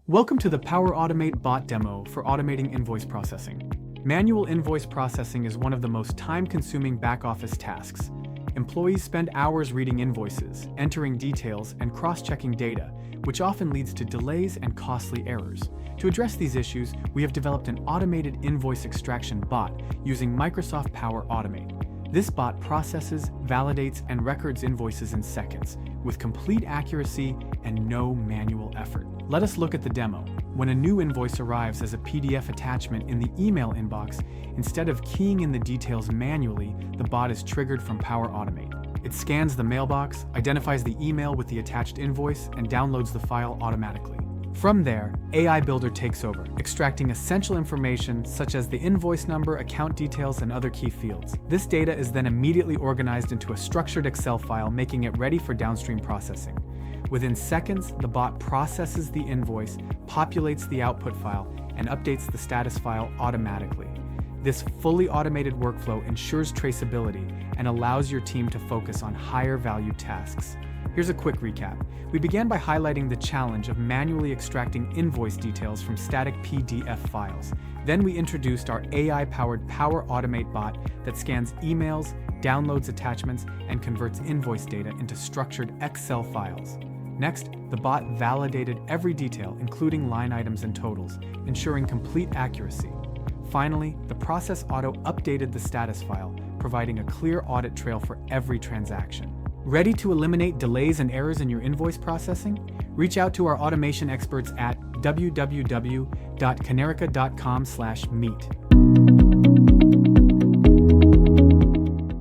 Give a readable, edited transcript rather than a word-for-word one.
Welcome to the Power Automate bot demo for automating invoice processing. Manual invoice processing is one of the most time-consuming back-office tasks. Employees spend hours reading invoices, entering details, and cross-checking data, which often leads to delays and costly errors. To address these issues, we have developed an automated invoice extraction bot using Microsoft Power Automate. This bot processes, validates, and records invoices in seconds, with complete accuracy and no manual effort. Let us look at the demo. When a new invoice arrives as a PDF attachment in the email inbox, instead of keying in the details manually, the bot is triggered from Power Automate. It scans the mailbox, identifies the email with the attached invoice, and downloads the file automatically. From there, AI Builder takes over, extracting essential information such as the invoice number, account details, and other key fields. This data is then immediately organized into a structured Excel file, making it ready for downstream processing. Within seconds, the bot processes the invoice, populates the output file, and updates the status file automatically. This fully automated workflow ensures traceability and allows your team to focus on higher value tasks. Here's a quick recap. We began by highlighting the challenge of manually extracting invoice details from static PDF files. Then we introduced our AI-powered Power Automate bot that scans emails, downloads attachments, and converts invoice data into structured Excel files. Next, the bot validated every detail, including line items and totals, ensuring complete accuracy. Finally, the process auto updated the status file, providing a clear audit trail for every transaction. Ready to eliminate delays and errors in your invoice processing? Reach out to our automation experts at www.canerica.com/meet.